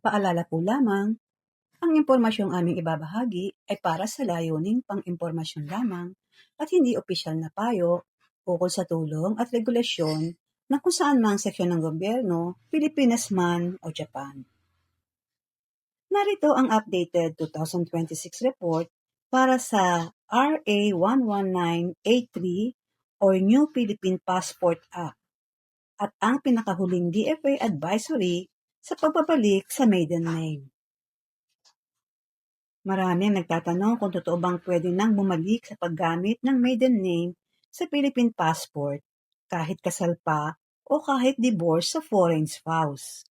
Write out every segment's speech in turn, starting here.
Paalala po lamang, ang impormasyong aming ibabahagi ay para sa layuning pang-impormasyon lamang at hindi opisyal na payo ukol sa tulong at regulasyon ng kung saan mang seksyon ng gobyerno, Pilipinas man o Japan. Narito ang updated 2026 report para sa RA 11983 or New Philippine Passport Act at ang pinakahuling DFA advisory sa pagbabalik sa maiden name. Marami ang nagtatanong kung totoo bang pwede nang bumalik sa paggamit ng maiden name sa Philippine passport kahit kasal pa o kahit divorce sa foreign spouse.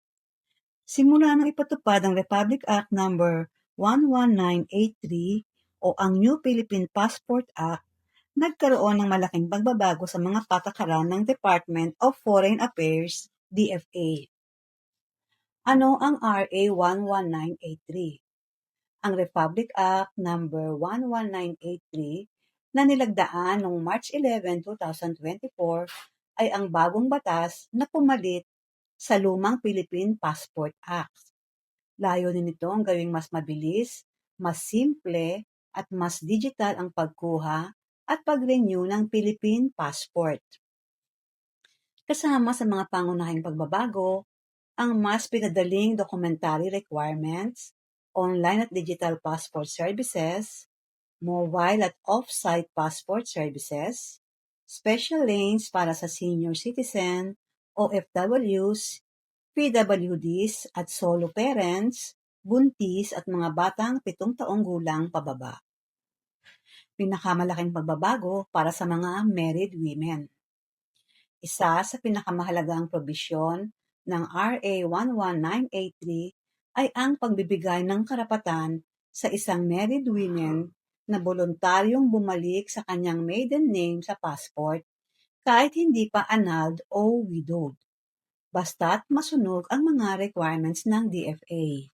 Simula nang ipatupad ang Republic Act No. 11983 o ang New Philippine Passport Act, nagkaroon ng malaking pagbabago sa mga patakaran ng Department of Foreign Affairs, DFA. Ano ang RA 11983? Ang Republic Act No. 11983 na nilagdaan noong March 11, 2024 ay ang bagong batas na pumalit sa lumang Philippine Passport Act. Layunin nito ang gawing mas mabilis, mas simple at mas digital ang pagkuha at pag-renew ng Philippine passport. Kasama sa mga pangunahing pagbabago, ang mas pinadaling documentary requirements, online at digital passport services, mobile at off-site passport services, special lanes para sa senior citizen, OFWs, PWDs at solo parents, buntis at mga batang 7 taong gulang pababa. Pinakamalaking pagbabago para sa mga married women. Isa sa pinakamahalagang probisyon ng RA 11983 ay ang pagbibigay ng karapatan sa isang married woman na voluntaryong bumalik sa kanyang maiden name sa passport kahit hindi pa annulled o widowed, basta't masunog ang mga requirements ng DFA.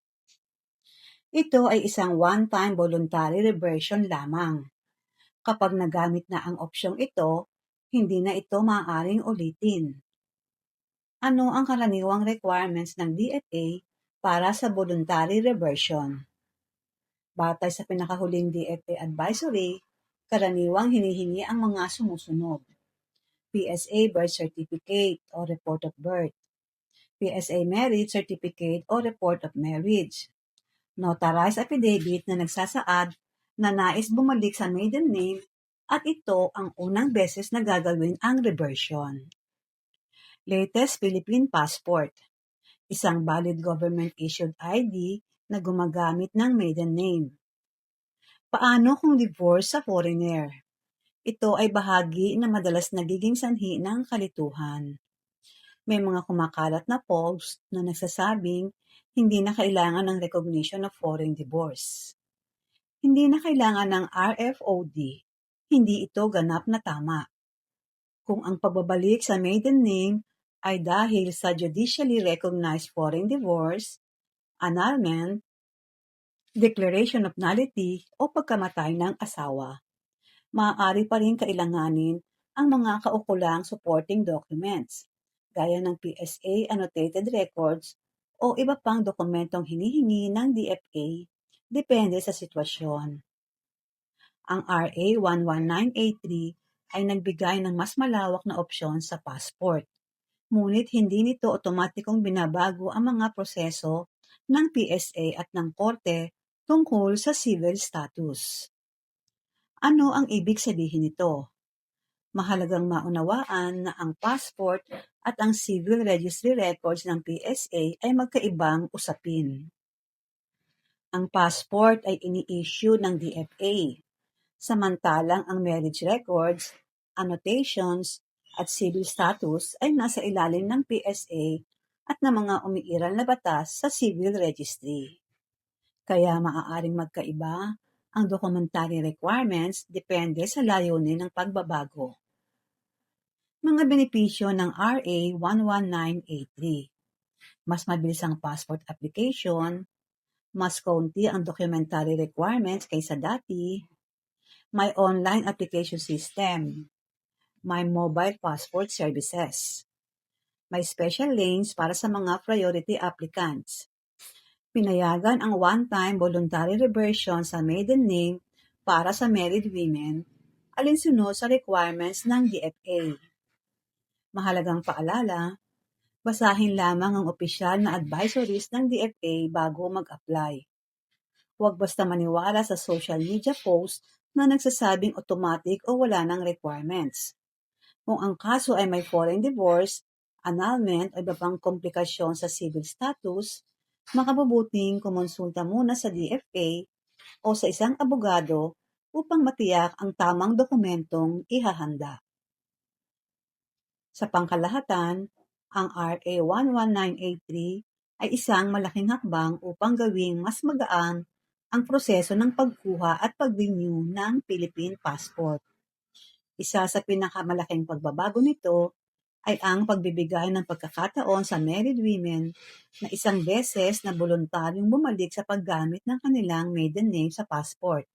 Ito ay isang one-time voluntary reversion lamang. Kapag nagamit na ang opsyong ito, hindi na ito maaaring ulitin. Ano ang karaniwang requirements ng DFA para sa voluntary reversion? Batay sa pinakahuling DFA advisory, karaniwang hinihingi ang mga sumusunod: PSA birth certificate o report of birth, PSA marriage certificate o report of marriage, notarized affidavit na nagsasaad na nais bumalik sa maiden name at ito ang unang beses na gagawin ang reversion. Latest Philippine Passport, isang valid government-issued ID na gumagamit ng maiden name. Paano kung divorce sa foreigner? Ito ay bahagi na madalas nagiging sanhi ng kalituhan. May mga kumakalat na post na nagsasabing hindi na kailangan ng recognition of foreign divorce. Hindi na kailangan ng RFOD. Hindi ito ganap na tama. Kung ang pagbabalik sa maiden name ay dahil sa judicially recognized foreign divorce, annulment, declaration of nullity o pagkamatay ng asawa, maaari pa rin kailanganin ang mga kaukulang supporting documents, gaya ng PSA annotated records o iba pang dokumentong hinihingi ng DFA, depende sa sitwasyon. Ang RA 11983 ay nagbigay ng mas malawak na opsyon sa passport, ngunit hindi nito otomatikong binabago ang mga proseso ng PSA at ng korte tungkol sa civil status. Ano ang ibig sabihin nito? Mahalagang maunawaan na ang passport at ang civil registry records ng PSA ay magkaibang usapin. Ang passport ay ini-issue ng DFA, samantalang ang marriage records, annotations, at civil status ay nasa ilalim ng PSA at ng mga umiiral na batas sa civil registry. Kaya maaaring magkaiba ang documentary requirements depende sa layunin ng pagbabago. Mga benepisyo ng RA 11983. Mas mabilis ang passport application, mas kaunti ang documentary requirements kaysa dati, may online application system, may mobile passport services, may special lanes para sa mga priority applicants, Pinayagan ang one-time voluntary reversion sa maiden name para sa married women alinsunod sa requirements ng DFA. Mahalagang paalala, basahin lamang ang opisyal na advisories ng DFA bago mag-apply. Huwag basta maniwala sa social media post na nagsasabing automatic o wala ng requirements. Kung ang kaso ay may foreign divorce, annulment o iba pang komplikasyon sa civil status, makabubuting kumonsulta muna sa DFA o sa isang abogado upang matiyak ang tamang dokumentong ihahanda. Sa pangkalahatan, ang RA 11983 ay isang malaking hakbang upang gawing mas magaan ang proseso ng pagkuha at pag-renew ng Philippine passport. Isa sa pinakamalaking pagbabago nito ay ang pagbibigay ng pagkakataon sa married women na isang beses na voluntaryong bumalik sa paggamit ng kanilang maiden name sa passport,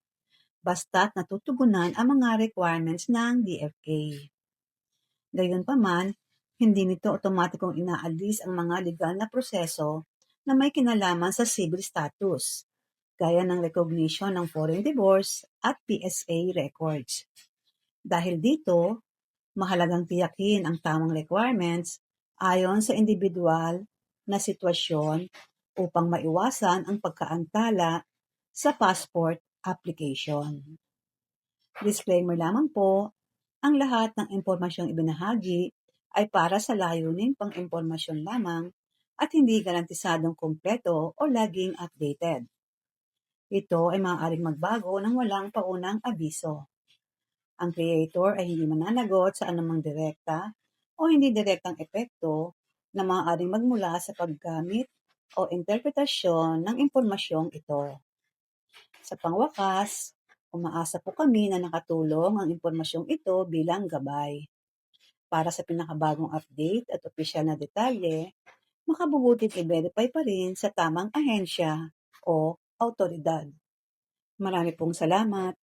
basta't natutugunan ang mga requirements ng DFA. Gayunpaman, hindi nito otomatikong inaalis ang mga legal na proseso na may kinalaman sa civil status, gaya ng recognition ng foreign divorce at PSA records. Dahil dito, mahalagang tiyakin ang tamang requirements ayon sa individual na sitwasyon upang maiwasan ang pagkaantala sa passport application. Disclaimer lamang po, ang lahat ng impormasyong ibinahagi ay para sa layuning pang-impormasyon lamang at hindi garantisadong kumpleto o laging updated. Ito ay maaaring magbago ng walang paunang abiso. Ang creator ay hindi mananagot sa anumang direkta o hindi direktang epekto na maaaring magmula sa paggamit o interpretasyon ng impormasyong ito. Sa pangwakas, umaasa po kami na nakatulong ang impormasyong ito bilang gabay. Para sa pinakabagong update at opisyal na detalye, makabubuting i-verify pa rin sa tamang ahensya o autoridad. Marami pong salamat.